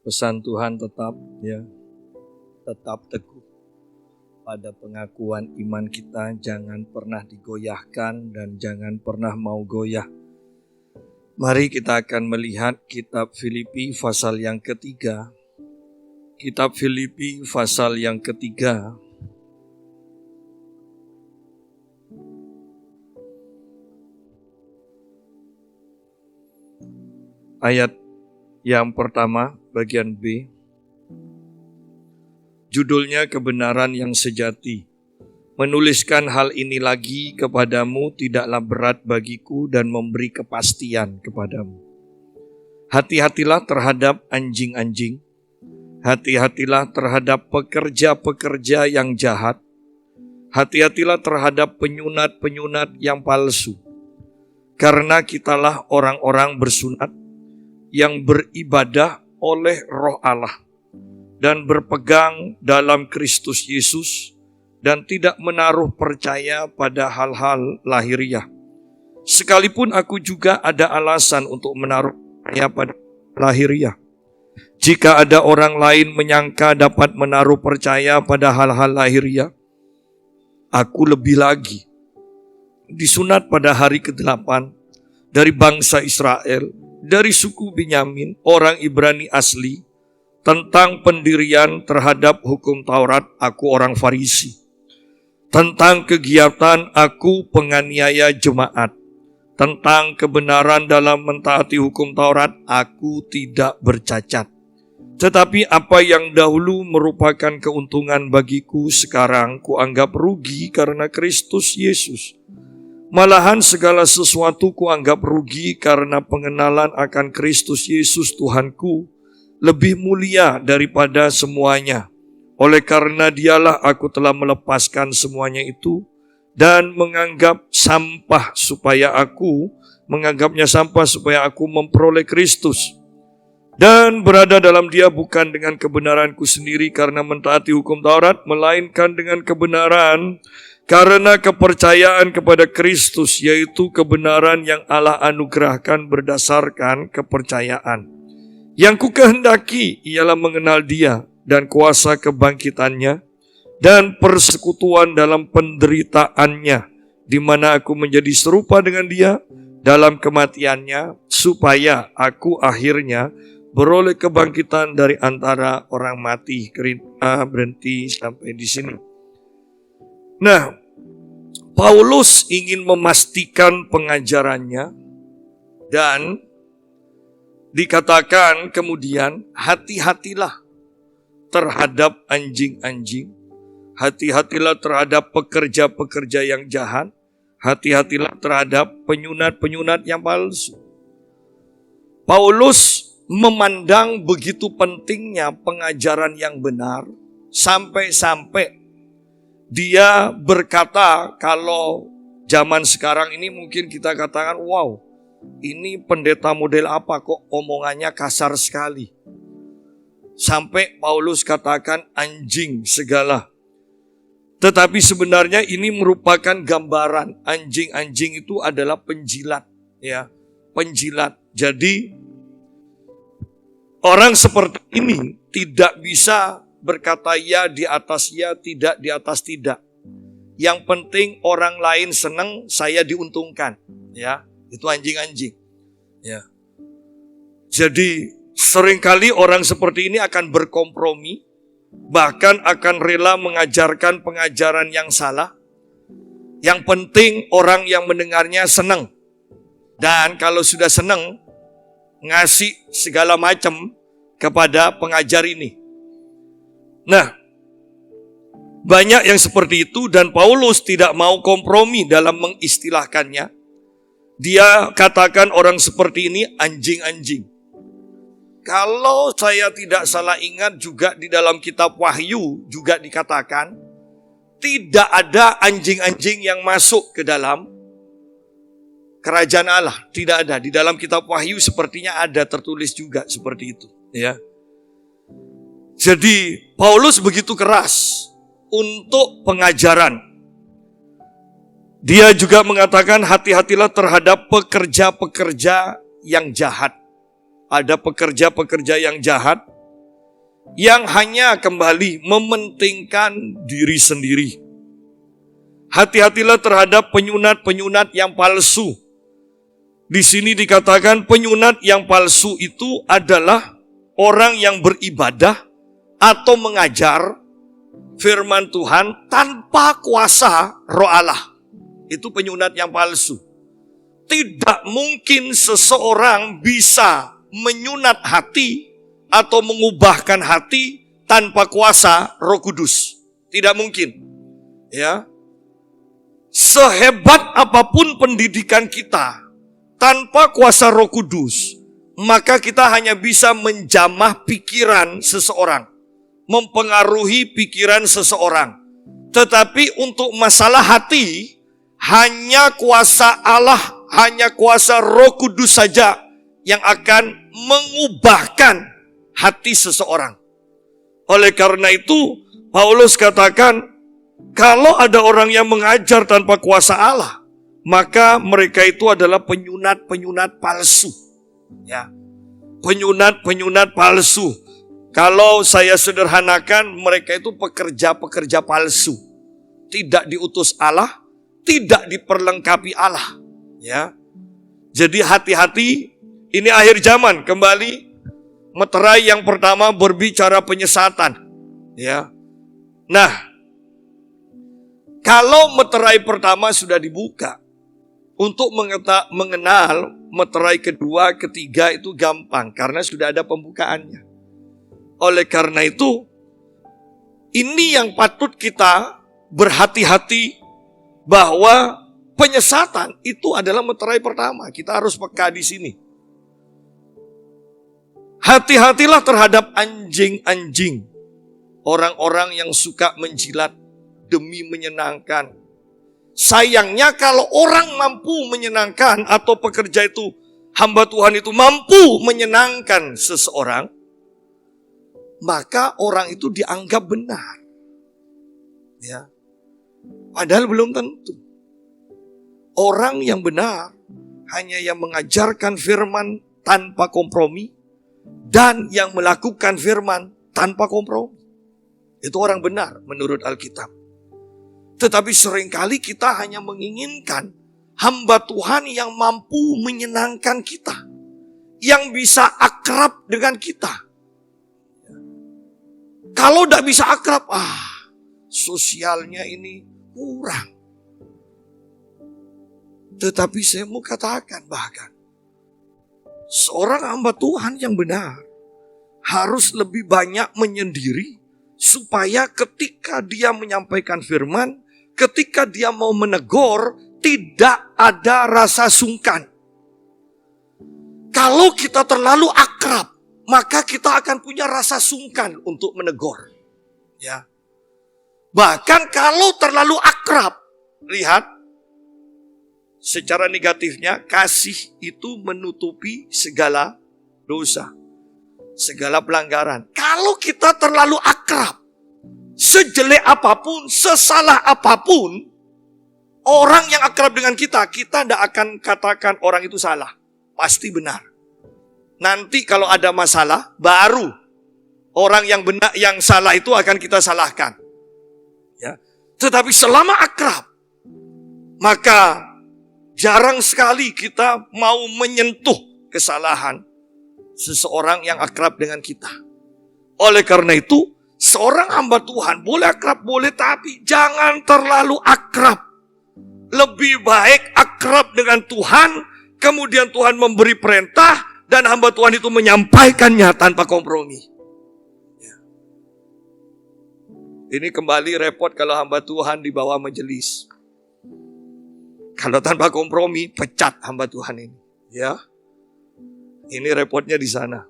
Pesan Tuhan tetap teguh pada pengakuan iman kita, jangan pernah digoyahkan dan jangan pernah mau goyah. Mari kita akan melihat kitab Filipi pasal yang ketiga. Kitab Filipi pasal yang ketiga. Ayat yang pertama, bagian B. Judulnya kebenaran yang sejati. Menuliskan hal ini lagi kepadamu tidaklah berat bagiku dan memberi kepastian kepadamu. Hati-hatilah terhadap anjing-anjing. Hati-hatilah terhadap pekerja-pekerja yang jahat. Hati-hatilah terhadap penyunat-penyunat yang palsu. Karena kitalah orang-orang bersunat yang beribadah oleh Roh Allah dan berpegang dalam Kristus Yesus dan tidak menaruh percaya pada hal-hal lahiriah. Sekalipun aku juga ada alasan untuk menaruh percaya pada lahiriah. Jika ada orang lain menyangka dapat menaruh percaya pada hal-hal lahiriah, aku lebih lagi. Disunat pada hari ke-8 dari bangsa Israel, dari suku Benyamin, orang Ibrani asli. Tentang pendirian terhadap hukum Taurat, aku orang Farisi. Tentang kegiatan, aku penganiaya jemaat. Tentang kebenaran dalam mentaati hukum Taurat, aku tidak bercacat. Tetapi apa yang dahulu merupakan keuntungan bagiku, sekarang kuanggap rugi karena Kristus Yesus. Malahan segala sesuatu kuanggap rugi karena pengenalan akan Kristus Yesus Tuhanku lebih mulia daripada semuanya. Oleh karena dialah aku telah melepaskan semuanya itu dan menganggapnya sampah supaya aku memperoleh Kristus. Dan berada dalam dia bukan dengan kebenaranku sendiri karena mentaati hukum Taurat, melainkan dengan kebenaran karena kepercayaan kepada Kristus, yaitu kebenaran yang Allah anugerahkan berdasarkan kepercayaan. Yang ku kehendaki ialah mengenal dia dan kuasa kebangkitannya dan persekutuan dalam penderitaannya, di mana aku menjadi serupa dengan dia dalam kematiannya, supaya aku akhirnya beroleh kebangkitan dari antara orang mati. Berhenti sampai di sini. Nah, Paulus ingin memastikan pengajarannya dan dikatakan kemudian, hati-hatilah terhadap anjing-anjing, hati-hatilah terhadap pekerja-pekerja yang jahat, hati-hatilah terhadap penyunat-penyunat yang palsu. Paulus memandang begitu pentingnya pengajaran yang benar, sampai-sampai dia berkata, kalau zaman sekarang ini mungkin kita katakan, wow, ini pendeta model apa kok omongannya kasar sekali. Sampai Paulus katakan anjing segala. Tetapi sebenarnya ini merupakan gambaran. Anjing-anjing itu adalah penjilat, ya, penjilat. Jadi orang seperti ini tidak bisa berkata ya di atas ya, tidak di atas tidak. Yang penting orang lain senang, saya diuntungkan. Ya, itu anjing-anjing. Ya. Jadi seringkali orang seperti ini akan berkompromi, bahkan akan rela mengajarkan pengajaran yang salah. Yang penting orang yang mendengarnya senang. Dan kalau sudah senang, ngasih segala macam kepada pengajar ini. Nah, banyak yang seperti itu dan Paulus tidak mau kompromi dalam mengistilahkannya. Dia katakan orang seperti ini anjing-anjing. Kalau saya tidak salah ingat juga di dalam kitab Wahyu juga dikatakan tidak ada anjing-anjing yang masuk ke dalam kerajaan Allah. Tidak ada. Di dalam kitab Wahyu sepertinya ada tertulis juga seperti itu, ya. Jadi Paulus begitu keras untuk pengajaran. Dia juga mengatakan hati-hatilah terhadap pekerja-pekerja yang jahat. Ada pekerja-pekerja yang jahat yang hanya kembali mementingkan diri sendiri. Hati-hatilah terhadap penyunat-penyunat yang palsu. Di sini dikatakan penyunat yang palsu itu adalah orang yang beribadah atau mengajar firman Tuhan tanpa kuasa Roh Allah. Itu penyunat yang palsu. Tidak mungkin seseorang bisa menyunat hati atau mengubahkan hati tanpa kuasa Roh Kudus. Tidak mungkin. Ya. Sehebat apapun pendidikan kita, tanpa kuasa Roh Kudus, maka kita hanya bisa menjamah pikiran seseorang, mempengaruhi pikiran seseorang. Tetapi untuk masalah hati, hanya kuasa Allah, hanya kuasa Roh Kudus saja yang akan mengubahkan hati seseorang. Oleh karena itu, Paulus katakan, kalau ada orang yang mengajar tanpa kuasa Allah, maka mereka itu adalah penyunat-penyunat palsu. Ya, penyunat-penyunat palsu. Kalau saya sederhanakan, mereka itu pekerja-pekerja palsu. Tidak diutus Allah, tidak diperlengkapi Allah. Ya, jadi hati-hati. Ini akhir zaman. Kembali meterai yang pertama berbicara penyesatan. Ya, nah. Kalau meterai pertama sudah dibuka, untuk mengenal meterai kedua, ketiga itu gampang karena sudah ada pembukaannya. Oleh karena itu, ini yang patut kita berhati-hati bahwa penyesatan itu adalah meterai pertama. Kita harus peka di sini. Hati-hatilah terhadap anjing-anjing, orang-orang yang suka menjilat demi menyenangkan. Sayangnya kalau orang mampu menyenangkan atau pekerja itu, hamba Tuhan itu mampu menyenangkan seseorang, maka orang itu dianggap benar. Ya. Padahal belum tentu. Orang yang benar hanya yang mengajarkan firman tanpa kompromi dan yang melakukan firman tanpa kompromi. Itu orang benar menurut Alkitab. Tetapi seringkali kita hanya menginginkan hamba Tuhan yang mampu menyenangkan kita, yang bisa akrab dengan kita. Kalau tidak bisa akrab, sosialnya ini kurang. Tetapi saya mau katakan bahkan, seorang hamba Tuhan yang benar harus lebih banyak menyendiri, supaya ketika dia menyampaikan firman, ketika dia mau menegur, tidak ada rasa sungkan. Kalau kita terlalu akrab, maka kita akan punya rasa sungkan untuk menegur. Ya. Bahkan kalau terlalu akrab, lihat, secara negatifnya, kasih itu menutupi segala dosa, segala pelanggaran. Kalau kita terlalu akrab, sejelek apapun, sesalah apapun, orang yang akrab dengan kita tidak akan katakan orang itu salah. Pasti benar. Nanti kalau ada masalah, baru orang yang benar, yang salah itu akan kita salahkan. Ya. Tetapi selama akrab, maka jarang sekali kita mau menyentuh kesalahan seseorang yang akrab dengan kita. Oleh karena itu, seorang hamba Tuhan boleh akrab, boleh, tapi jangan terlalu akrab. Lebih baik akrab dengan Tuhan, kemudian Tuhan memberi perintah, dan hamba Tuhan itu menyampaikannya tanpa kompromi. Ya. Ini kembali repot kalau hamba Tuhan di bawah majelis. Kalau tanpa kompromi, pecat hamba Tuhan ini. Ya, ini repotnya di sana.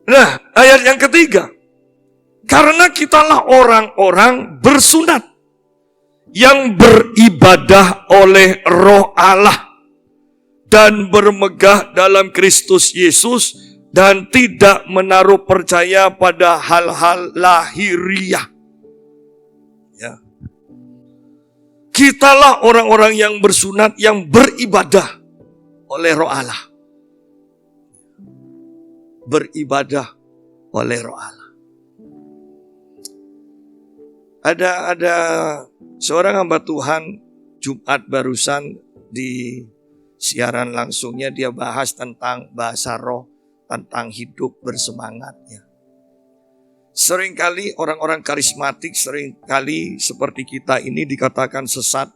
Nah, ayat yang ketiga. Karena kitalah orang-orang bersunat yang beribadah oleh Roh Allah dan bermegah dalam Kristus Yesus dan tidak menaruh percaya pada hal-hal lahiriah. Ya. Kitalah orang-orang yang bersunat yang beribadah oleh Roh Allah. Beribadah oleh Roh Allah. Ada seorang hamba Tuhan Jumat barusan di siaran langsungnya dia bahas tentang bahasa roh, tentang hidup bersemangatnya. Seringkali orang-orang karismatik, seringkali seperti kita ini dikatakan sesat.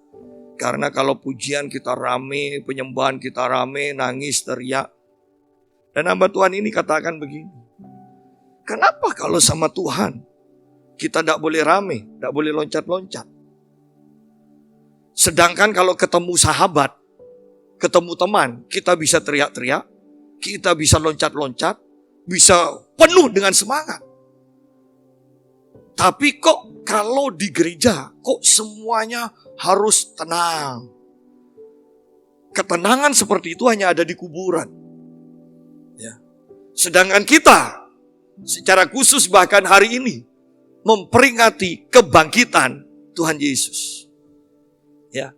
Karena kalau pujian kita rame, penyembahan kita rame, nangis, teriak. Dan hamba Tuhan ini katakan begini. Kenapa kalau sama Tuhan kita tidak boleh rame, tidak boleh loncat-loncat? Sedangkan kalau ketemu sahabat, ketemu teman, kita bisa teriak-teriak, kita bisa loncat-loncat, bisa penuh dengan semangat. Tapi kok kalau di gereja, kok semuanya harus tenang? Ketenangan seperti itu hanya ada di kuburan. Ya. Sedangkan kita, secara khusus bahkan hari ini, memperingati kebangkitan Tuhan Yesus. Ya,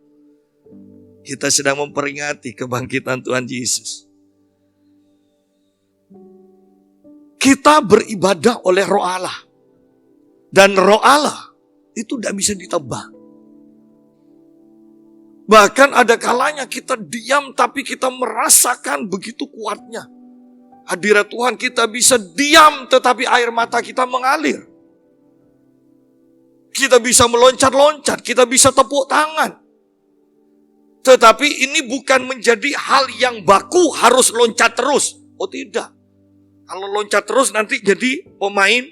kita sedang memperingati kebangkitan Tuhan Yesus. Kita beribadah oleh Roh Allah. Dan Roh Allah itu tidak bisa ditebak. Bahkan ada kalanya kita diam tapi kita merasakan begitu kuatnya hadirat Tuhan. Kita bisa diam tetapi air mata kita mengalir. Kita bisa meloncat-loncat, kita bisa tepuk tangan. Tetapi ini bukan menjadi hal yang baku harus loncat terus. Oh tidak. Kalau loncat terus nanti jadi pemain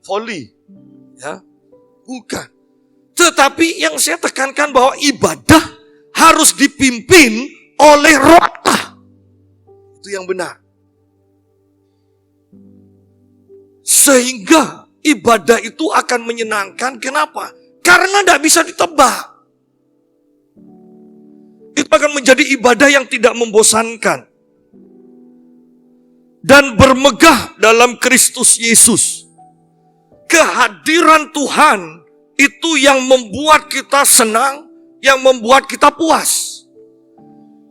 voli. Ya, bukan. Tetapi yang saya tekankan bahwa ibadah harus dipimpin oleh Roh Allah. Itu yang benar. Sehingga ibadah itu akan menyenangkan. Kenapa? Karena tidak bisa ditebak. Itu akan menjadi ibadah yang tidak membosankan. Dan bermegah dalam Kristus Yesus. Kehadiran Tuhan itu yang membuat kita senang, yang membuat kita puas.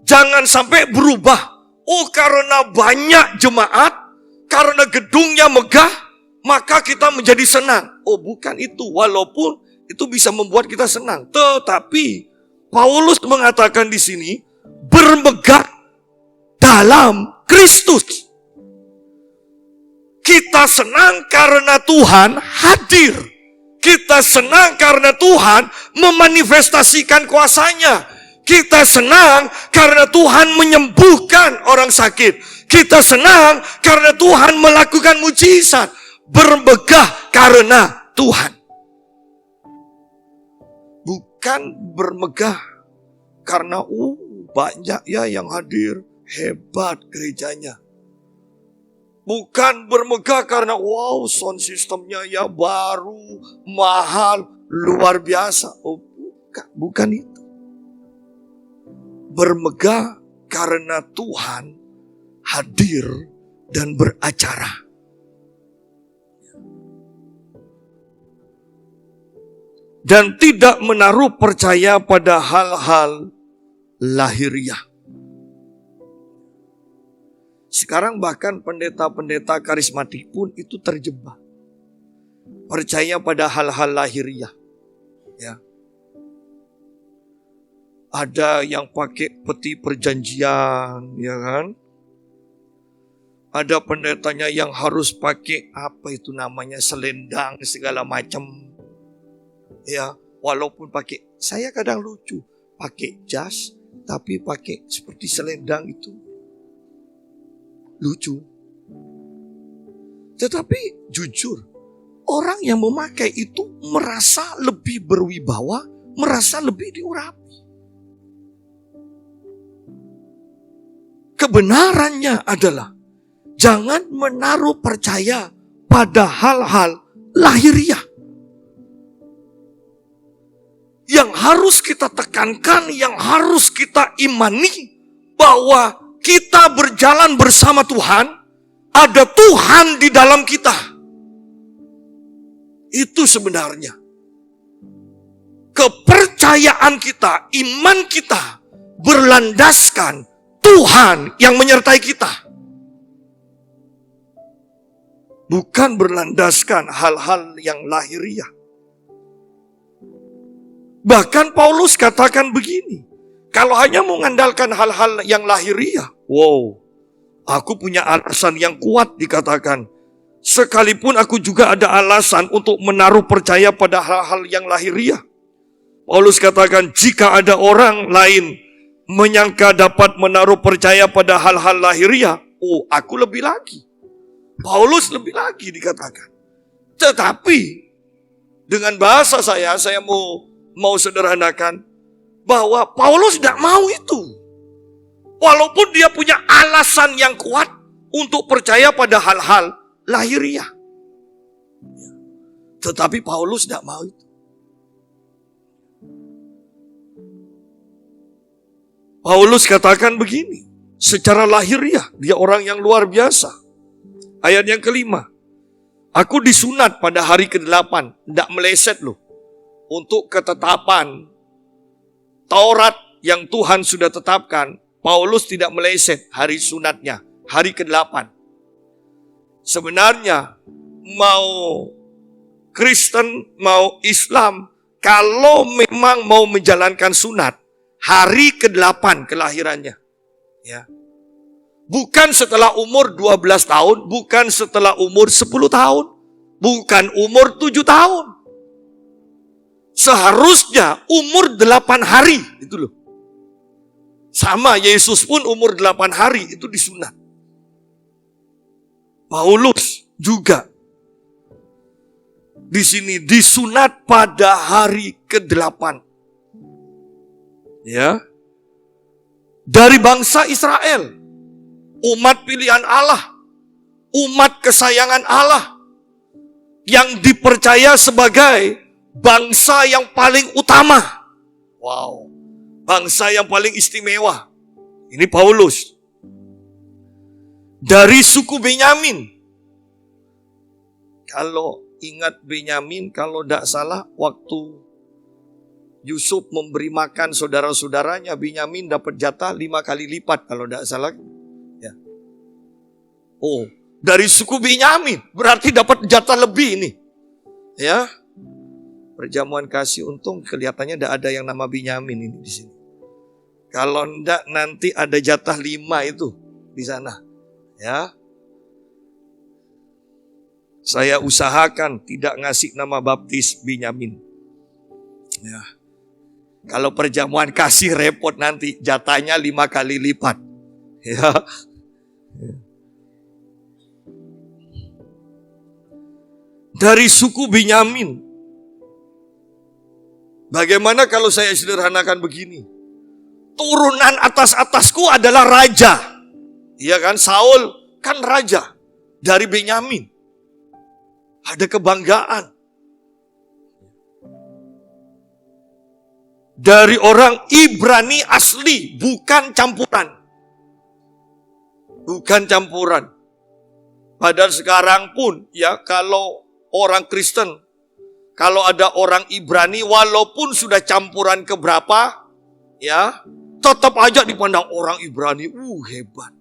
Jangan sampai berubah. Oh karena banyak jemaat, karena gedungnya megah, maka kita menjadi senang. Oh bukan itu, walaupun itu bisa membuat kita senang. Tetapi Paulus mengatakan di sini, bermegah dalam Kristus. Kita senang karena Tuhan hadir. Kita senang karena Tuhan memanifestasikan kuasanya. Kita senang karena Tuhan menyembuhkan orang sakit. Kita senang karena Tuhan melakukan mujizat. Bermegah karena Tuhan. Bukan bermegah karena banyak ya yang hadir. Hebat gerejanya. Bukan bermegah karena wow sound systemnya ya baru, mahal, luar biasa. Oh bukan itu. Bermegah karena Tuhan hadir dan beracara. Dan tidak menaruh percaya pada hal-hal lahiriah. Sekarang bahkan pendeta-pendeta karismatik pun itu terjebak. Percaya pada hal-hal lahiriah. Ya. Ada yang pakai peti perjanjian, ya kan? Ada pendetanya yang harus pakai apa itu namanya selendang segala macam. Ya, walaupun pakai, saya kadang lucu, pakai jas tapi pakai seperti selendang itu. Lucu. Tetapi jujur, orang yang memakai itu merasa lebih berwibawa, merasa lebih diurapi. Kebenarannya adalah jangan menaruh percaya pada hal-hal lahiriah. Yang harus kita tekankan, yang harus kita imani bahwa kita berjalan bersama Tuhan, ada Tuhan di dalam kita. Itu sebenarnya. Kepercayaan kita, iman kita berlandaskan Tuhan yang menyertai kita. bukan berlandaskan hal-hal yang lahiriah. Bahkan Paulus katakan begini, kalau hanya mengandalkan hal-hal yang lahiriah, aku punya alasan yang kuat dikatakan. Sekalipun aku juga ada alasan untuk menaruh percaya pada hal-hal yang lahiriah. Paulus katakan, jika ada orang lain menyangka dapat menaruh percaya pada hal-hal lahiriah, aku lebih lagi. Paulus lebih lagi dikatakan. Tetapi dengan bahasa saya mau sederhanakan bahwa Paulus tidak mau itu. Walaupun dia punya alasan yang kuat untuk percaya pada hal-hal lahiriah. Tetapi Paulus tidak mau itu. Paulus katakan begini, secara lahiriah dia orang yang luar biasa. Ayat yang kelima, aku disunat pada hari ke-8, tidak meleset loh, untuk ketetapan Taurat yang Tuhan sudah tetapkan. Paulus tidak meleset hari sunatnya, hari ke-8. Sebenarnya mau Kristen, mau Islam, kalau memang mau menjalankan sunat, hari ke-8 kelahirannya. Ya. Bukan setelah umur 12 tahun, bukan setelah umur 10 tahun, bukan umur 7 tahun. Seharusnya umur 8 hari, itu loh. Sama Yesus pun umur 8 hari itu disunat. Paulus juga di sini disunat pada hari ke-8. Ya. Dari bangsa Israel, umat pilihan Allah, umat kesayangan Allah, yang dipercaya sebagai bangsa yang paling utama. Bangsa yang paling istimewa. Ini Paulus. Dari suku Benyamin. Kalau ingat Benyamin, kalau tidak salah waktu Yusuf memberi makan saudara-saudaranya, Benyamin dapat jatah 5 kali lipat kalau tidak salah. Ya. Dari suku Benyamin, berarti dapat jatah lebih ini. Ya. Perjamuan kasih, untung kelihatannya tidak ada yang nama Benyamin ini di sini. Kalau tidak nanti ada jatah 5 itu di sana. Ya. Saya usahakan tidak ngasih nama baptis Benyamin. Ya. Kalau perjamuan kasih repot nanti, jatahnya 5 kali lipat. Ya. Dari suku Benyamin. Bagaimana kalau saya sederhanakan begini? Turunan atas-atasku adalah raja. Iya kan, Saul kan raja dari Benyamin. Ada kebanggaan. Dari orang Ibrani asli, bukan campuran. Bukan campuran. Padahal sekarang pun ya, kalau orang Kristen, kalau ada orang Ibrani walaupun sudah campuran keberapa, ya, tetap aja dipandang orang Ibrani, hebat.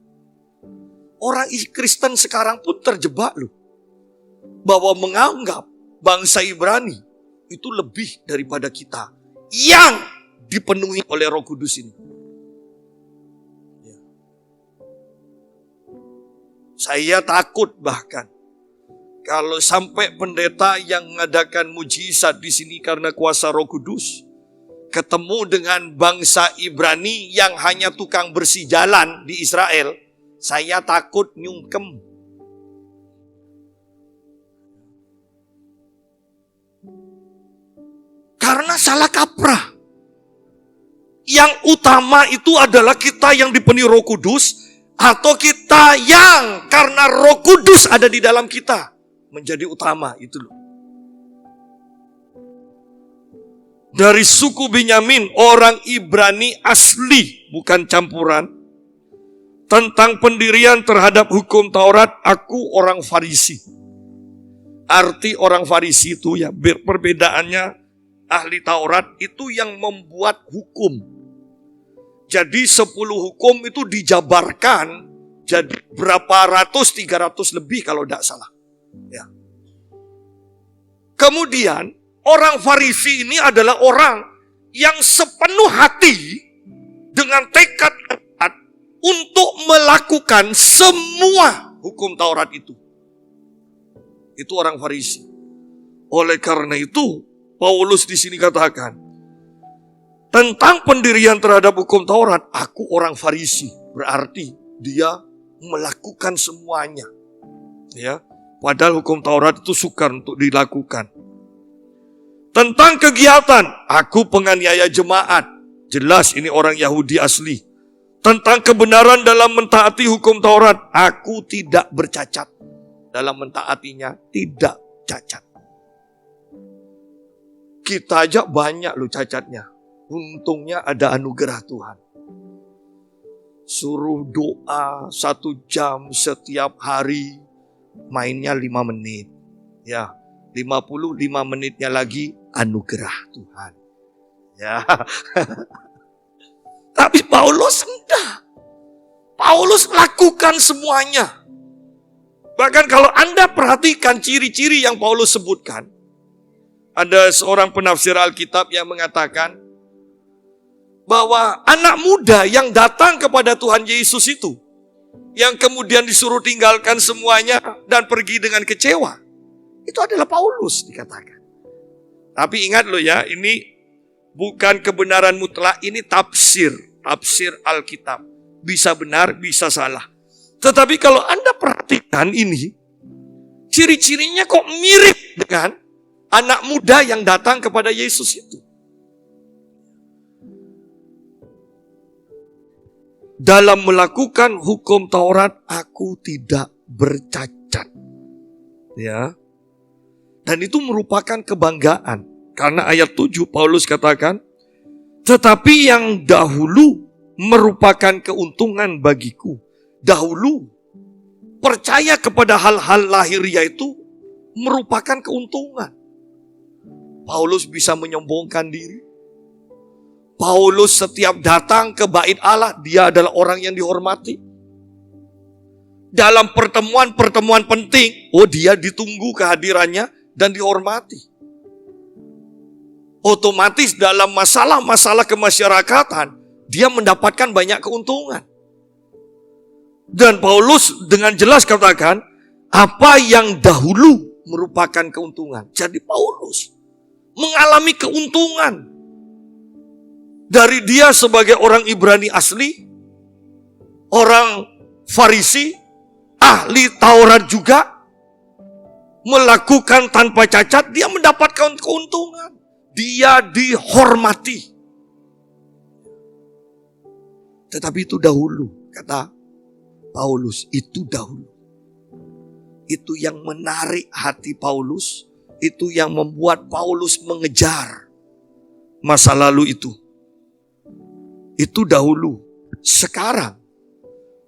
Orang Kristen sekarang pun terjebak loh, bahwa menganggap bangsa Ibrani itu lebih daripada kita yang dipenuhi oleh Roh Kudus ini. Ya. Saya takut bahkan kalau sampai pendeta yang mengadakan mujizat di sini karena kuasa Roh Kudus ketemu dengan bangsa Ibrani yang hanya tukang bersih jalan di Israel, saya takut nyungkem. Karena salah kaprah. Yang utama itu adalah kita yang dipenuhi Roh Kudus, atau kita yang karena Roh Kudus ada di dalam kita menjadi utama, itu loh. Dari suku Benyamin, orang Ibrani asli, bukan campuran. Tentang pendirian terhadap hukum Taurat, aku orang Farisi. Arti orang Farisi itu ya, perbedaannya ahli Taurat itu yang membuat hukum. Jadi 10 hukum itu dijabarkan jadi berapa ratus, 300 lebih kalau tidak salah. Ya. Kemudian orang Farisi ini adalah orang yang sepenuh hati dengan tekad kuat untuk melakukan semua hukum Taurat itu. Itu orang Farisi. Oleh karena itu, Paulus di sini katakan, tentang pendirian terhadap hukum Taurat, aku orang Farisi. Berarti dia melakukan semuanya. Ya, padahal hukum Taurat itu sukar untuk dilakukan. Tentang kegiatan, aku penganiaya jemaat. Jelas ini orang Yahudi asli. Tentang kebenaran dalam mentaati hukum Taurat, aku tidak bercacat. Dalam mentaatinya tidak cacat. Kita aja banyak loh cacatnya. Untungnya ada anugerah Tuhan. Suruh doa 1 jam setiap hari, mainnya 5 menit. Ya, 55 menitnya lagi anugerah Tuhan. Ya. Tapi Paulus enggak. Paulus lakukan semuanya. Bahkan kalau Anda perhatikan ciri-ciri yang Paulus sebutkan, ada seorang penafsir Alkitab yang mengatakan bahwa anak muda yang datang kepada Tuhan Yesus itu, yang kemudian disuruh tinggalkan semuanya dan pergi dengan kecewa, itu adalah Paulus dikatakan. Tapi ingat loh ya, ini bukan kebenaran mutlak, ini tafsir Alkitab. Bisa benar, bisa salah. Tetapi kalau Anda perhatikan ini, ciri-cirinya kok mirip dengan anak muda yang datang kepada Yesus itu. Dalam melakukan hukum Taurat, aku tidak bercacat. Ya. Dan itu merupakan kebanggaan. Karena ayat 7 Paulus katakan, tetapi yang dahulu merupakan keuntungan bagiku. Dahulu percaya kepada hal-hal lahiriah itu merupakan keuntungan. Paulus bisa menyombongkan diri. Paulus setiap datang ke bait Allah, dia adalah orang yang dihormati. Dalam pertemuan-pertemuan penting, dia ditunggu kehadirannya dan dihormati. Otomatis dalam masalah-masalah kemasyarakatan, dia mendapatkan banyak keuntungan. Dan Paulus dengan jelas katakan, apa yang dahulu merupakan keuntungan. Jadi Paulus mengalami keuntungan. Dari dia sebagai orang Ibrani asli, orang Farisi, ahli Taurat juga, melakukan tanpa cacat, dia mendapatkan keuntungan. Dia dihormati. Tetapi itu dahulu, kata Paulus, itu dahulu. Itu yang menarik hati Paulus, itu yang membuat Paulus mengejar masa lalu itu. Itu dahulu. Sekarang,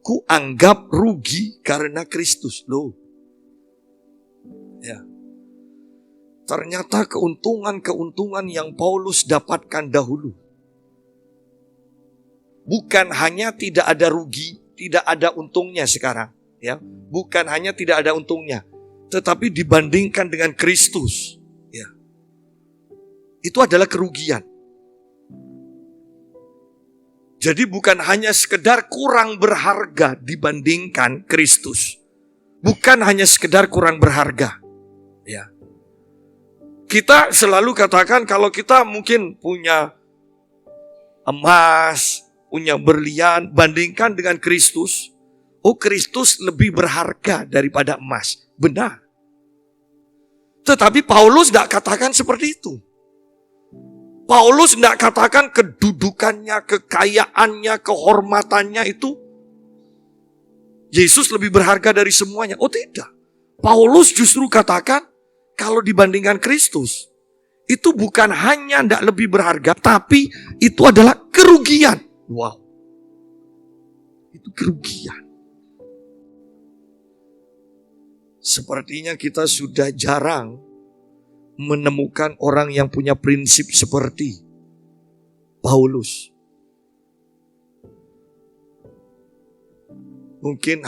ku anggap rugi karena Kristus. Loh. Ya. Ternyata keuntungan-keuntungan yang Paulus dapatkan dahulu. Bukan hanya tidak ada rugi, tidak ada untungnya sekarang. Ya. Bukan hanya tidak ada untungnya. Tetapi dibandingkan dengan Kristus. Ya. Itu adalah kerugian. Jadi bukan hanya sekedar kurang berharga dibandingkan Kristus. Bukan hanya sekedar kurang berharga. Ya. Kita selalu katakan kalau kita mungkin punya emas, punya berlian, bandingkan dengan Kristus. Oh, Kristus lebih berharga daripada emas. Benar. Tetapi Paulus tidak katakan seperti itu. Paulus tidak katakan kedudukannya, kekayaannya, kehormatannya itu Yesus lebih berharga dari semuanya. Oh tidak. Paulus justru katakan kalau dibandingkan Kristus, itu bukan hanya tidak lebih berharga, tapi itu adalah kerugian. Wow. Itu kerugian. Sepertinya kita sudah jarang menemukan orang yang punya prinsip seperti Paulus. Mungkin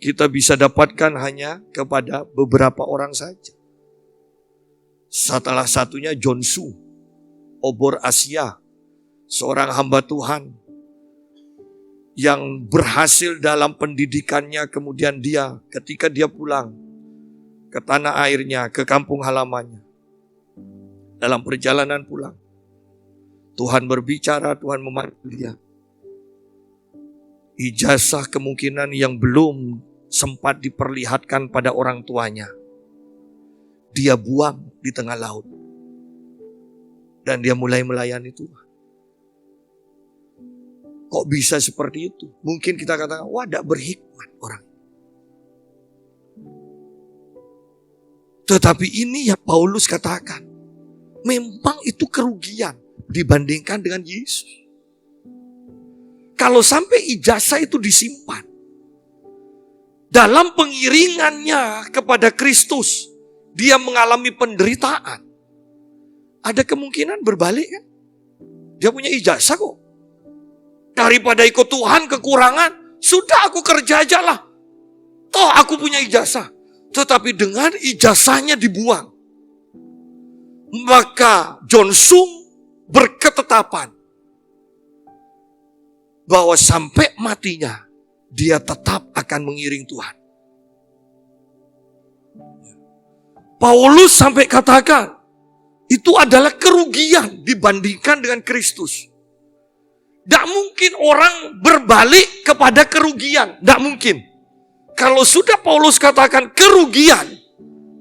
kita bisa dapatkan hanya kepada beberapa orang saja. Salah satunya John Su, obor Asia, seorang hamba Tuhan yang berhasil dalam pendidikannya. Kemudian ketika dia pulang ke tanah airnya, ke kampung halamannya, dalam perjalanan pulang, Tuhan berbicara, Tuhan memanggil dia. Ijazah kemungkinan yang belum sempat diperlihatkan pada orang tuanya, dia buang di tengah laut. Dan dia mulai melayani Tuhan. Kok bisa seperti itu? Mungkin kita katakan, wah, tidak berhikmat orang. Tetapi ini yang Paulus katakan, memang itu kerugian dibandingkan dengan Yesus. Kalau sampai ijazah itu disimpan dalam pengiringannya kepada Kristus, dia mengalami penderitaan, ada kemungkinan berbalik kan? Dia punya ijazah kok. Daripada ikut Tuhan kekurangan, sudah aku kerja aja lah. Toh aku punya ijazah. Tetapi dengan ijazahnya dibuang, maka John Sung berketetapan bahwa sampai matinya dia tetap akan mengiring Tuhan. Paulus sampai katakan itu adalah kerugian dibandingkan dengan Kristus. Tidak mungkin orang berbalik kepada kerugian. Tidak mungkin. Kalau sudah Paulus katakan kerugian,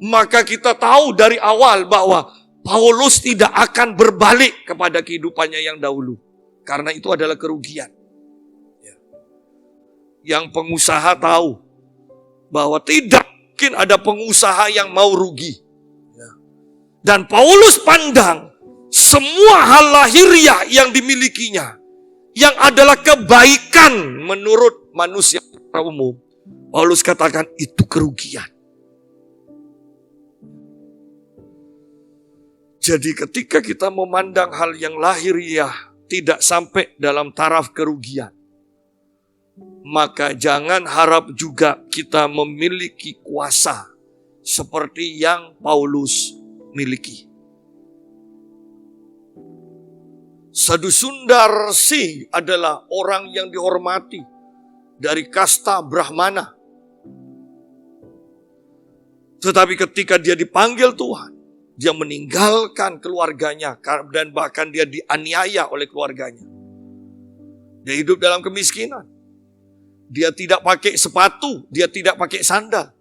maka kita tahu dari awal bahwa Paulus tidak akan berbalik kepada kehidupannya yang dahulu. Karena itu adalah kerugian. Yang pengusaha tahu bahwa tidak mungkin ada pengusaha yang mau rugi. Dan Paulus pandang semua hal lahiriah yang dimilikinya, yang adalah kebaikan menurut manusia umum, Paulus katakan itu kerugian. Jadi ketika kita memandang hal yang lahiriah tidak sampai dalam taraf kerugian, maka jangan harap juga kita memiliki kuasa seperti yang Paulus miliki. Sadhu Sundar Singh adalah orang yang dihormati dari kasta Brahmana. Tetapi ketika dia dipanggil Tuhan, dia meninggalkan keluarganya dan bahkan dia dianiaya oleh keluarganya. Dia hidup dalam kemiskinan. Dia tidak pakai sepatu, dia tidak pakai sandal.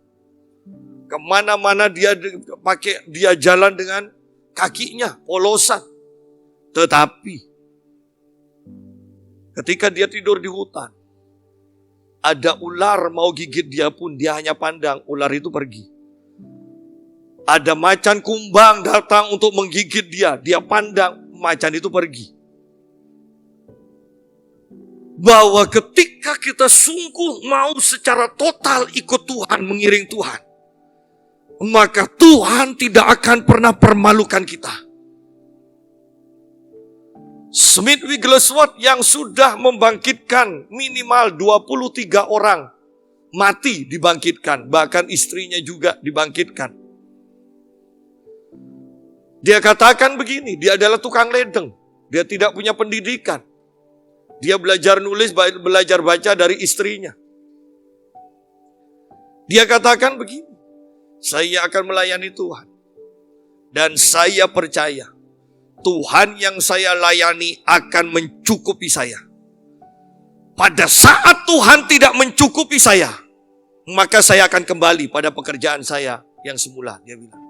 Kemana-mana dia jalan dengan kakinya, polosan. Tetapi ketika dia tidur di hutan, ada ular mau gigit dia pun dia hanya pandang ular itu pergi. Ada macan kumbang datang untuk menggigit dia, dia pandang macan itu pergi. Bahwa ketika kita sungguh mau secara total ikut Tuhan, mengiring Tuhan, maka Tuhan tidak akan pernah permalukan kita. Smith Wigglesworth yang sudah membangkitkan minimal 23 orang mati dibangkitkan, bahkan istrinya juga dibangkitkan. Dia katakan begini, dia adalah tukang ledeng, dia tidak punya pendidikan. Dia belajar nulis, belajar baca dari istrinya. Dia katakan begini, saya akan melayani Tuhan. Dan saya percaya Tuhan yang saya layani akan mencukupi saya. Pada saat Tuhan tidak mencukupi saya, maka saya akan kembali pada pekerjaan saya yang semula, dia bilang.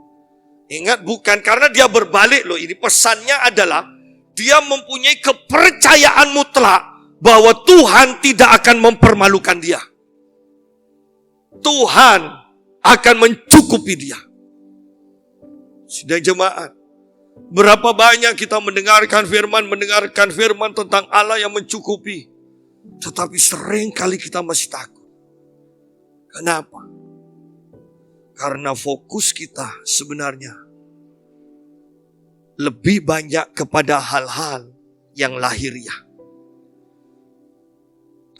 Ingat, bukan karena dia berbalik loh, ini pesannya adalah dia mempunyai kepercayaan mutlak bahwa Tuhan tidak akan mempermalukan dia. Tuhan akan mencukupi dia. Sidang jemaat, berapa banyak kita mendengarkan firman tentang Allah yang mencukupi. Tetapi sering kali kita masih takut. Kenapa? Karena fokus kita sebenarnya lebih banyak kepada hal-hal yang lahiriah.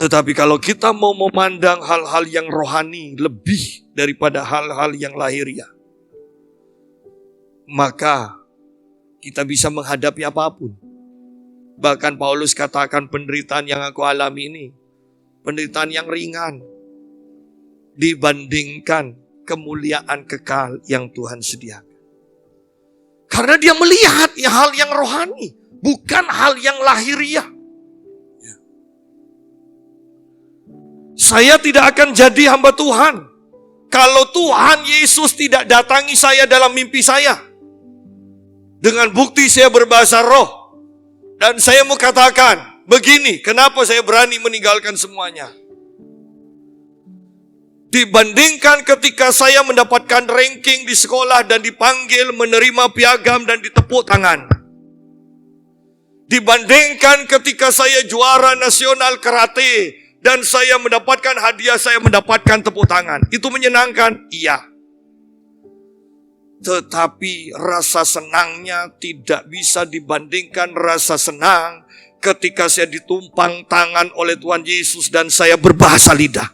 Tetapi kalau kita mau memandang hal-hal yang rohani lebih daripada hal-hal yang lahiriah, maka kita bisa menghadapi apapun. Bahkan Paulus katakan penderitaan yang aku alami ini, penderitaan yang ringan dibandingkan kemuliaan kekal yang Tuhan sediakan. Karena dia melihat hal yang rohani, bukan hal yang lahiriah. Saya tidak akan jadi hamba Tuhan kalau Tuhan Yesus tidak datangi saya dalam mimpi saya. Dengan bukti saya berbahasa roh. Dan saya mau katakan, begini, kenapa saya berani meninggalkan semuanya? Dibandingkan ketika saya mendapatkan ranking di sekolah dan dipanggil menerima piagam dan ditepuk tangan. Dibandingkan ketika saya juara nasional karate dan saya mendapatkan hadiah, saya mendapatkan tepuk tangan. Itu menyenangkan? Iya. Tetapi rasa senangnya tidak bisa dibandingkan rasa senang ketika saya ditumpang tangan oleh Tuhan Yesus dan saya berbahasa lidah.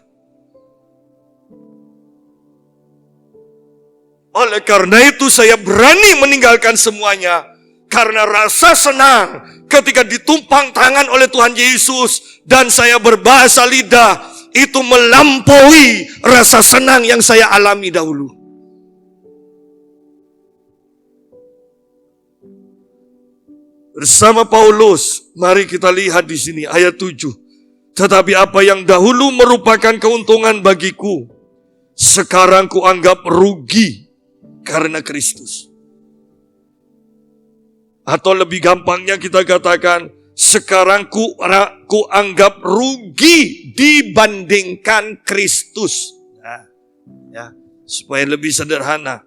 Oleh karena itu saya berani meninggalkan semuanya. Karena rasa senang ketika ditumpang tangan oleh Tuhan Yesus dan saya berbahasa lidah, itu melampaui rasa senang yang saya alami dahulu. Bersama Paulus, mari kita lihat di sini ayat 7. Tetapi apa yang dahulu merupakan keuntungan bagiku, sekarang kuanggap rugi karena Kristus. Atau lebih gampangnya kita katakan, sekarang ku anggap rugi dibandingkan Kristus. Nah, supaya lebih sederhana.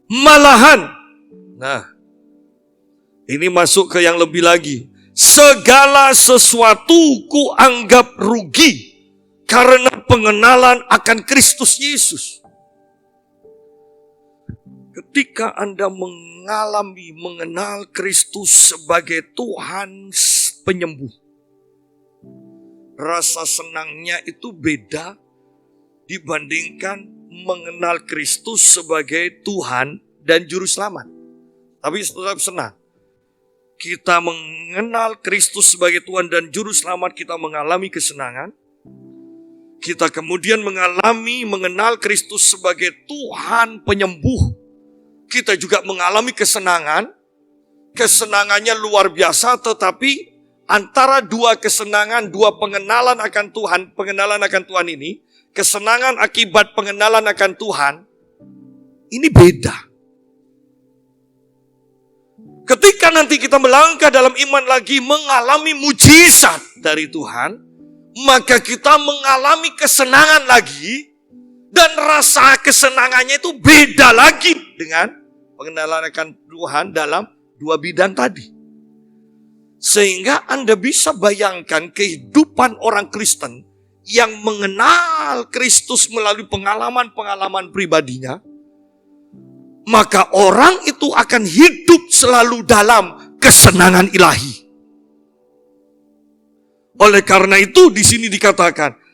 Malahan, ini masuk ke yang lebih lagi. Segala sesuatu ku anggap rugi karena pengenalan akan Kristus Yesus. Ketika Anda mengenal Kristus sebagai Tuhan penyembuh, rasa senangnya itu beda dibandingkan mengenal Kristus sebagai Tuhan dan Juru Selamat. Tapi tetap senang. Kita mengenal Kristus sebagai Tuhan dan Juru Selamat, kita mengalami kesenangan. Kita kemudian mengenal Kristus sebagai Tuhan penyembuh. Kita juga mengalami kesenangan. Kesenangannya luar biasa, tetapi antara dua kesenangan, dua pengenalan akan Tuhan ini, kesenangan akibat pengenalan akan Tuhan, ini beda. Ketika nanti kita melangkah dalam iman lagi, mengalami mujizat dari Tuhan, maka kita mengalami kesenangan lagi. Dan rasa kesenangannya itu beda lagi dengan pengenalan akan Tuhan dalam dua bidang tadi. Sehingga Anda bisa bayangkan kehidupan orang Kristen yang mengenal Kristus melalui pengalaman-pengalaman pribadinya. Maka orang itu akan hidup selalu dalam kesenangan ilahi. Oleh karena itu di sini dikatakan,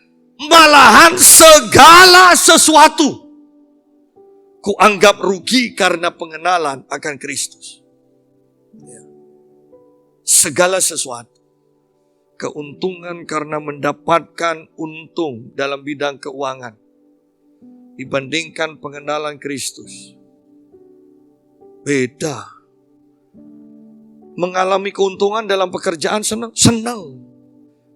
malahan segala sesuatu kuanggap rugi karena pengenalan akan Kristus. Segala sesuatu. Keuntungan karena mendapatkan untung dalam bidang keuangan dibandingkan pengenalan Kristus. Beda. Mengalami keuntungan dalam pekerjaan senang.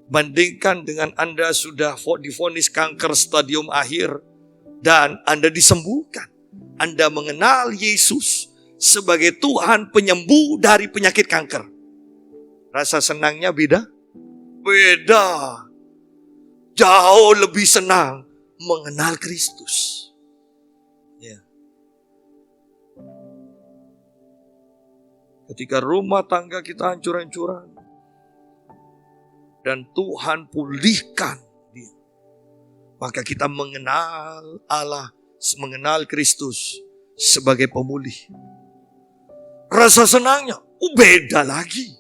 Bandingkan dengan Anda sudah divonis kanker stadium akhir dan Anda disembuhkan. Anda mengenal Yesus sebagai Tuhan penyembuh dari penyakit kanker. Rasa senangnya beda? Beda. Jauh lebih senang mengenal Kristus. Ya. Ketika rumah tangga kita hancur-hancuran, dan Tuhan pulihkan dia, maka kita mengenal Allah, mengenal Kristus sebagai pemulih. Rasa senangnya beda lagi.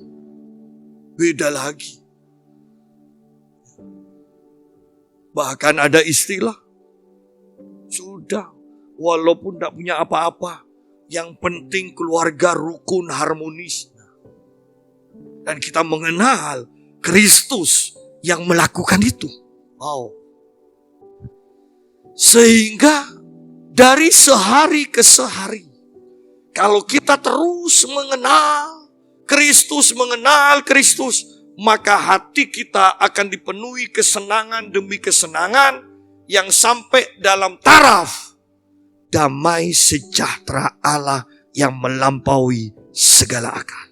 Beda lagi. Bahkan ada istilah, sudah, walaupun tidak punya apa-apa, yang penting keluarga rukun harmonis. Dan kita mengenal Kristus yang melakukan itu. Wow. Sehingga dari sehari ke sehari, kalau kita terus mengenal Kristus, maka hati kita akan dipenuhi kesenangan demi kesenangan yang sampai dalam taraf damai sejahtera Allah yang melampaui segala akal.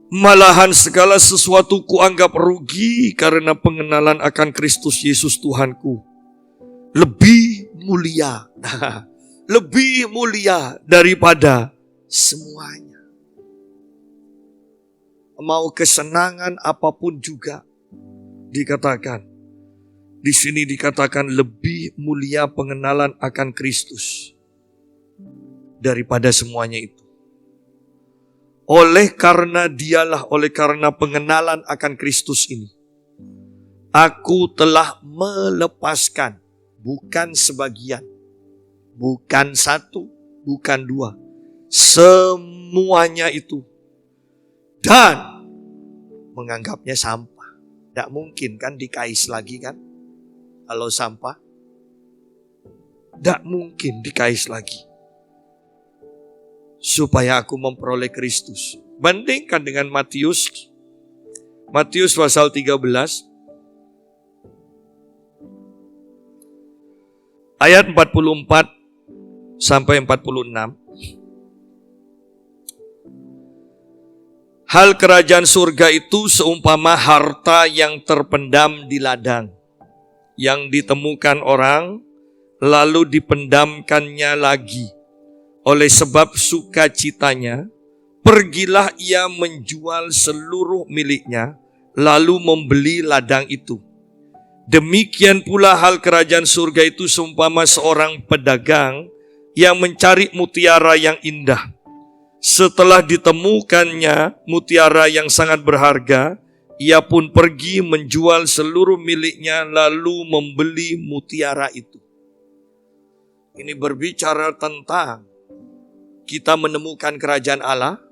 Malahan segala sesuatu kuanggap rugi karena pengenalan akan Kristus Yesus Tuhanku lebih mulia, lebih mulia daripada semuanya. Mau kesenangan apapun juga dikatakan. Di sini dikatakan lebih mulia pengenalan akan Kristus daripada semuanya itu. Oleh karena pengenalan akan Kristus ini, aku telah melepaskan, bukan sebagian, bukan satu, bukan dua, semuanya itu, dan menganggapnya sampah. Tidak mungkin kan dikais lagi kan? Kalau sampah, tidak mungkin dikais lagi. Supaya aku memperoleh Kristus. Bandingkan dengan Matius pasal 13 ayat 44 sampai 46. Hal kerajaan surga itu seumpama harta yang terpendam di ladang, yang ditemukan orang, lalu dipendamkannya lagi. Oleh sebab sukacitanya, pergilah ia menjual seluruh miliknya, lalu membeli ladang itu. Demikian pula hal kerajaan surga itu seumpama seorang pedagang yang mencari mutiara yang indah. Setelah ditemukannya mutiara yang sangat berharga, ia pun pergi menjual seluruh miliknya, lalu membeli mutiara itu. Ini berbicara tentang kita menemukan kerajaan Allah.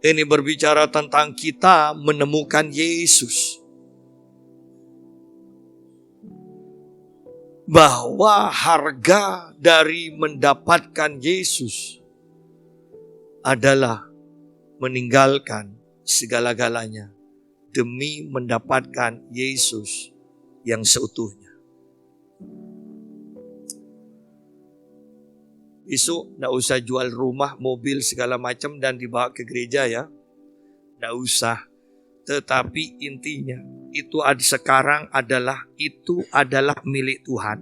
Ini berbicara tentang kita menemukan Yesus. Bahwa harga dari mendapatkan Yesus adalah meninggalkan segala-galanya demi mendapatkan Yesus yang seutuhnya. Besok tidak usah jual rumah, mobil, segala macam dan dibawa ke gereja ya. Tidak usah. Tetapi intinya sekarang adalah milik Tuhan.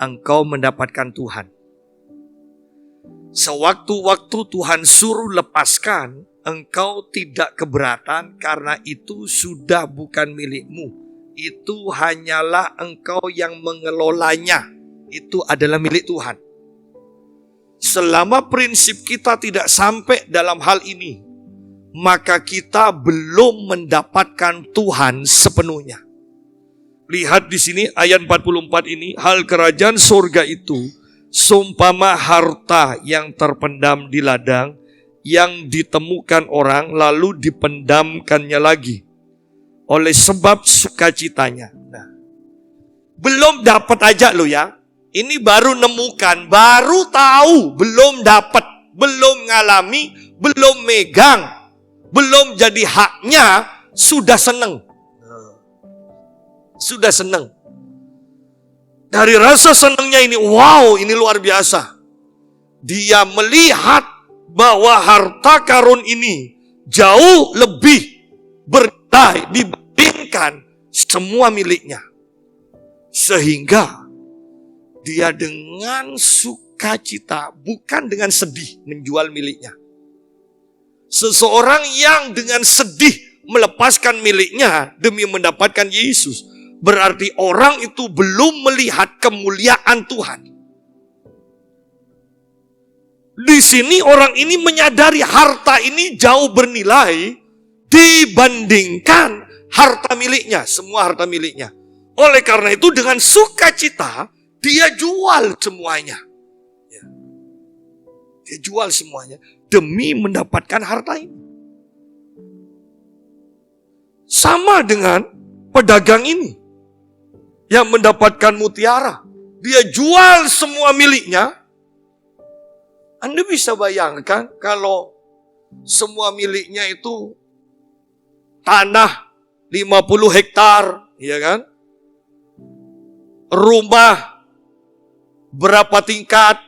Engkau mendapatkan Tuhan. Sewaktu-waktu Tuhan suruh lepaskan, engkau tidak keberatan karena itu sudah bukan milikmu. Itu hanyalah engkau yang mengelolanya. Itu adalah milik Tuhan. Selama prinsip kita tidak sampai dalam hal ini, maka kita belum mendapatkan Tuhan sepenuhnya. Lihat di sini ayat 44 ini, hal kerajaan surga itu seumpama harta yang terpendam di ladang, yang ditemukan orang lalu dipendamkannya lagi. Oleh sebab sukacitanya. Nah, belum dapat aja lo ya. Ini baru nemukan, baru tahu, belum dapat, belum ngalami, belum megang, belum jadi haknya, sudah seneng. Sudah seneng. Dari rasa senengnya ini, wow, ini luar biasa. Dia melihat bahwa harta karun ini jauh lebih bernilai dibandingkan semua miliknya. Sehingga dia dengan sukacita, bukan dengan sedih menjual miliknya. Seseorang yang dengan sedih melepaskan miliknya demi mendapatkan Yesus, berarti orang itu belum melihat kemuliaan Tuhan. Di sini orang ini menyadari harta ini jauh bernilai dibandingkan harta miliknya, semua harta miliknya. Oleh karena itu dengan sukacita dia jual semuanya. Ya. Dia jual semuanya demi mendapatkan harta ini. Sama dengan pedagang ini yang mendapatkan mutiara. Dia jual semua miliknya. Anda bisa bayangkan kalau semua miliknya itu tanah 50 hektar, ya kan? Rumah berapa tingkat,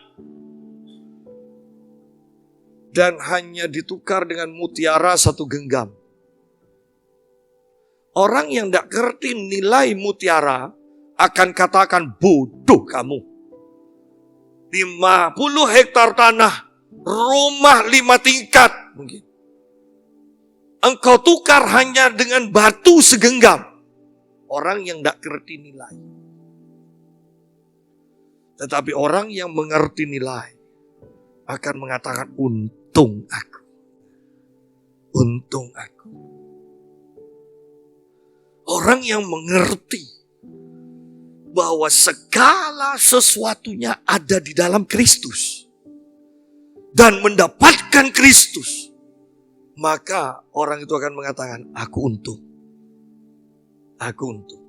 dan hanya ditukar dengan mutiara 1 genggam. Orang yang tidak ngerti nilai mutiara akan katakan, bodoh kamu. 50 hektar tanah, rumah 5 tingkat mungkin. Engkau tukar hanya dengan batu segenggam. Orang yang tidak ngerti nilai. Tetapi orang yang mengerti nilai akan mengatakan, untung aku. Untung aku. Orang yang mengerti bahwa segala sesuatunya ada di dalam Kristus dan mendapatkan Kristus, maka orang itu akan mengatakan, aku untung. Aku untung.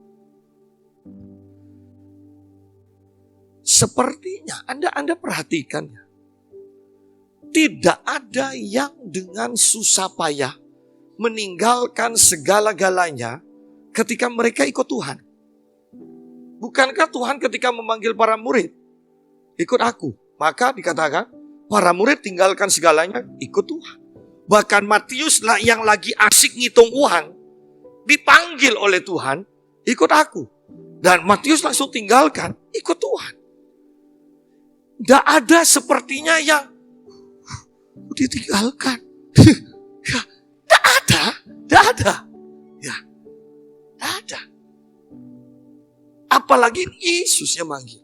Sepertinya Anda perhatikan ya, tidak ada yang dengan susah payah meninggalkan segala-galanya ketika mereka ikut Tuhan. Bukankah Tuhan ketika memanggil para murid, ikut aku, maka dikatakan para murid tinggalkan segalanya, ikut Tuhan. Bahkan Matius yang lagi asik ngitung uang, dipanggil oleh Tuhan, ikut aku. Dan Matius langsung tinggalkan, ikut Tuhan. Tidak ada sepertinya yang ditinggalkan. Tidak ada. Ya, tidak ada. Apalagi Yesus yang manggil.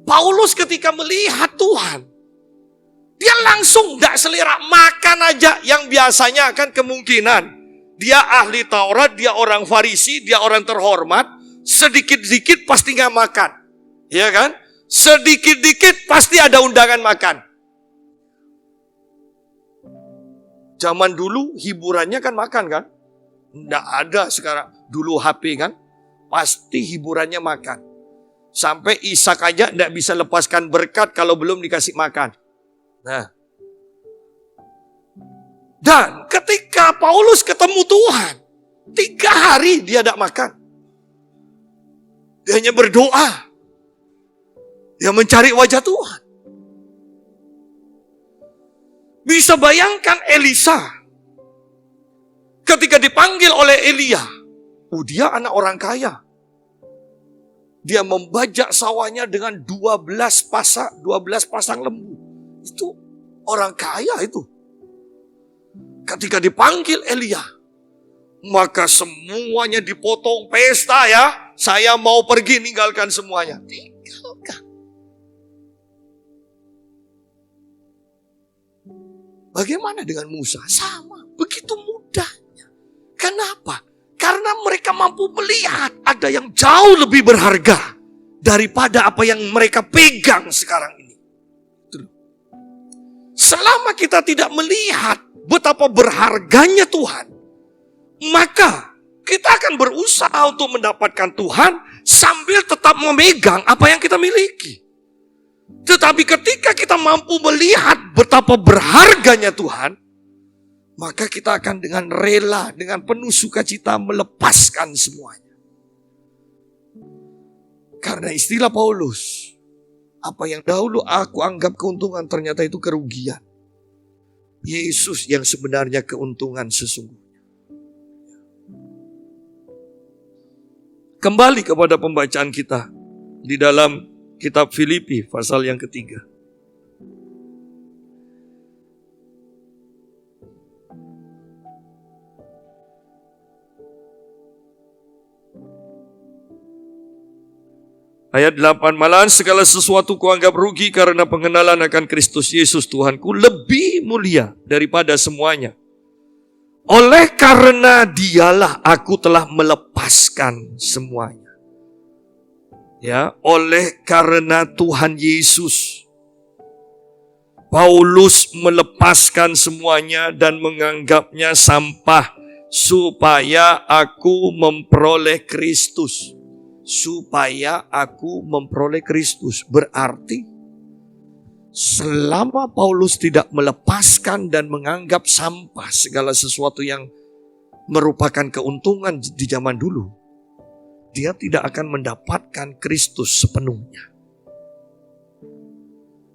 Paulus ketika melihat Tuhan, dia langsung tidak selera, makan aja. Yang biasanya kan kemungkinan dia ahli Taurat, dia orang Farisi, dia orang terhormat, sedikit-sedikit pasti nggak makan, ya kan? Sedikit-dikit pasti ada undangan makan. Zaman dulu hiburannya kan makan kan? Nggak ada sekarang. Dulu HP kan? Pasti hiburannya makan. Sampai Ishak aja nggak bisa lepaskan berkat kalau belum dikasih makan. Nah. Dan ketika Paulus ketemu Tuhan, 3 hari dia tidak makan. Dia hanya berdoa. Dia mencari wajah Tuhan. Bisa bayangkan Elisa ketika dipanggil oleh Elia. Dia anak orang kaya. Dia membajak sawahnya dengan 12 pasang lembu. Itu orang kaya itu. Ketika dipanggil Elia, maka semuanya dipotong, pesta ya. Saya mau pergi, ninggalkan semuanya. Tinggalkan. Bagaimana dengan Musa? Sama, begitu mudahnya. Kenapa? Karena mereka mampu melihat ada yang jauh lebih berharga daripada apa yang mereka pegang sekarang ini. Selama kita tidak melihat betapa berharganya Tuhan, maka kita akan berusaha untuk mendapatkan Tuhan sambil tetap memegang apa yang kita miliki. Tetapi ketika kita mampu melihat betapa berharganya Tuhan, maka kita akan dengan rela, dengan penuh sukacita melepaskan semuanya. Karena istilah Paulus, apa yang dahulu aku anggap keuntungan ternyata itu kerugian. Yesus yang sebenarnya keuntungan sesungguhnya. Kembali kepada pembacaan kita di dalam kitab Filipi pasal yang ketiga. Ayat 8, malahan segala sesuatu kuanggap rugi karena pengenalan akan Kristus Yesus Tuhanku lebih mulia daripada semuanya. Oleh karena dialah aku telah melepaskan semuanya. Ya, oleh karena Tuhan Yesus, Paulus melepaskan semuanya dan menganggapnya sampah supaya aku memperoleh Kristus. Supaya aku memperoleh Kristus. Berarti selama Paulus tidak melepaskan dan menganggap sampah segala sesuatu yang merupakan keuntungan di zaman dulu, dia tidak akan mendapatkan Kristus sepenuhnya.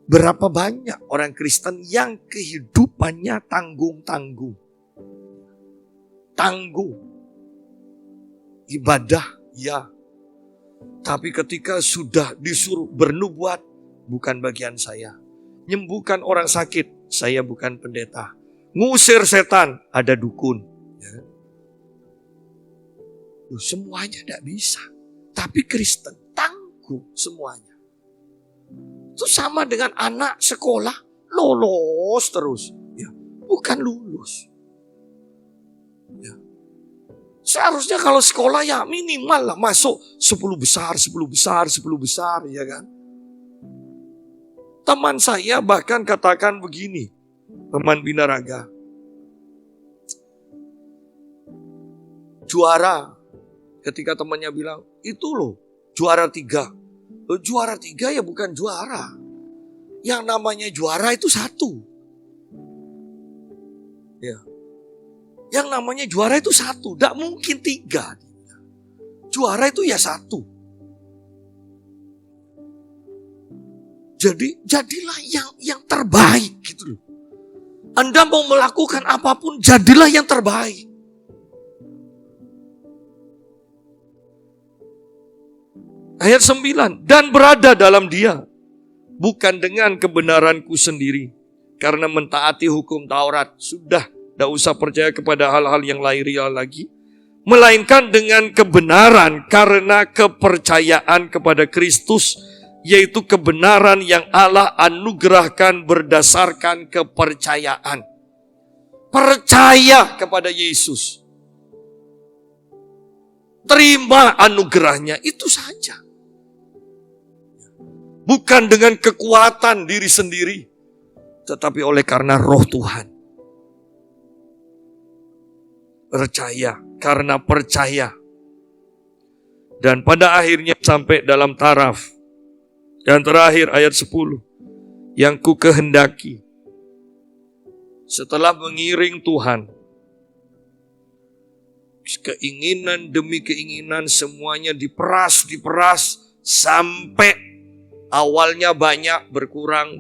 Berapa banyak orang Kristen yang kehidupannya tanggung-tanggung. Tangguh. Ibadah, ya. Tapi ketika sudah disuruh bernubuat, bukan bagian saya. Nyembuhkan orang sakit, saya bukan pendeta. Ngusir setan, ada dukun. Ya. Semuanya tidak bisa. Tapi Kristen tangguh semuanya. Itu sama dengan anak sekolah lolos terus. Ya, bukan lulus. Ya. Seharusnya kalau sekolah ya minimal lah masuk 10 besar, 10 besar, 10 besar, ya kan. Teman saya bahkan katakan begini, teman binaraga. Juara, ketika temannya bilang, itu loh juara 3. Juara 3 ya bukan juara. Yang namanya juara itu 1. Ya. Yang namanya juara itu 1. Tidak mungkin 3. Juara itu ya 1. Jadi jadilah yang terbaik gitu loh. Anda mau melakukan apapun, jadilah yang terbaik. Ayat 9, dan berada dalam dia, bukan dengan kebenaranku sendiri, karena mentaati hukum Taurat. Sudah, tidak usah percaya kepada hal-hal yang lahiriah lagi. Melainkan dengan kebenaran karena kepercayaan kepada Kristus, yaitu kebenaran yang Allah anugerahkan berdasarkan kepercayaan. Percaya kepada Yesus. Terima anugerahnya, itu saja. Bukan dengan kekuatan diri sendiri, tetapi oleh karena roh Tuhan. Percaya, karena percaya. Dan pada akhirnya sampai dalam taraf. Yang terakhir ayat 10. Yang ku kehendaki. Setelah mengiring Tuhan. Keinginan demi keinginan semuanya diperas sampai awalnya banyak, berkurang,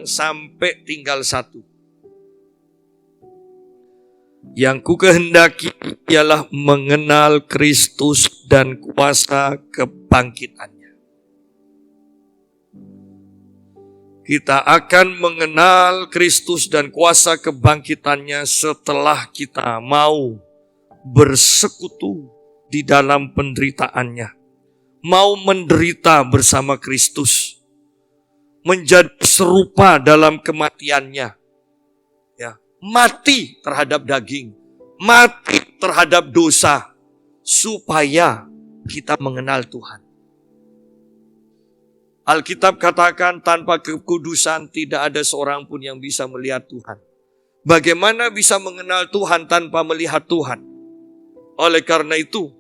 sampai tinggal 1. Yang ku kehendaki ialah mengenal Kristus dan kuasa kebangkitannya. Kita akan mengenal Kristus dan kuasa kebangkitannya setelah kita mau bersekutu di dalam penderitaannya. Mau menderita bersama Kristus, menjadi serupa dalam kematiannya, ya, mati terhadap daging, mati terhadap dosa, supaya kita mengenal Tuhan. Alkitab katakan tanpa kekudusan tidak ada seorang pun yang bisa melihat Tuhan. Bagaimana bisa mengenal Tuhan tanpa melihat Tuhan? Oleh karena itu,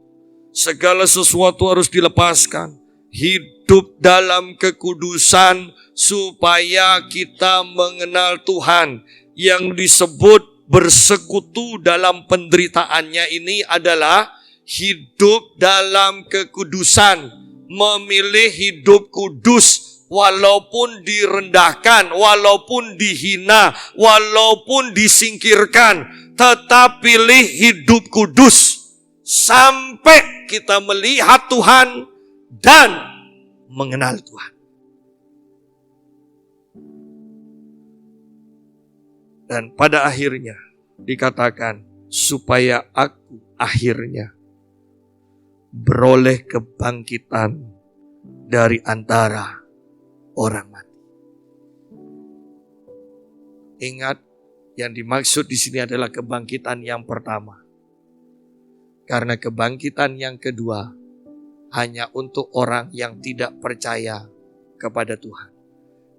segala sesuatu harus dilepaskan. Hidup dalam kekudusan supaya kita mengenal Tuhan. Yang disebut bersekutu dalam penderitaannya ini adalah hidup dalam kekudusan. Memilih hidup kudus walaupun direndahkan, walaupun dihina, walaupun disingkirkan. Tetap pilih hidup kudus. Sampai kita melihat Tuhan dan mengenal Tuhan. Dan pada akhirnya dikatakan supaya aku akhirnya beroleh kebangkitan dari antara orang mati. Ingat, Yang dimaksud di sini adalah kebangkitan yang pertama. Karena kebangkitan yang kedua hanya untuk orang yang tidak percaya kepada Tuhan.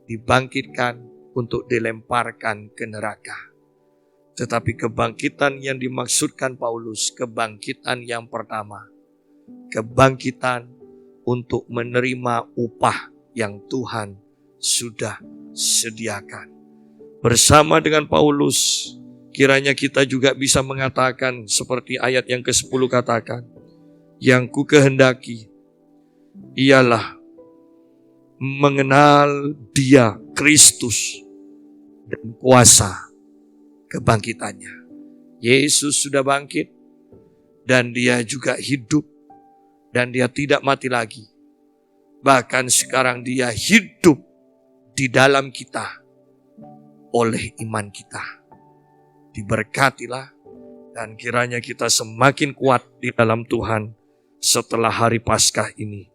Dibangkitkan untuk dilemparkan ke neraka. Tetapi kebangkitan yang dimaksudkan Paulus, kebangkitan yang pertama. Kebangkitan untuk menerima upah yang Tuhan sudah sediakan. Bersama dengan Paulus, kiranya kita juga bisa mengatakan seperti ayat yang ke-10 katakan, yang ku kehendaki ialah mengenal Dia, Kristus, dan kuasa kebangkitannya. Yesus sudah bangkit, dan Dia juga hidup, dan Dia tidak mati lagi. Bahkan sekarang Dia hidup di dalam kita oleh iman kita. Diberkatilah, dan kiranya kita semakin kuat di dalam Tuhan setelah hari Paskah ini.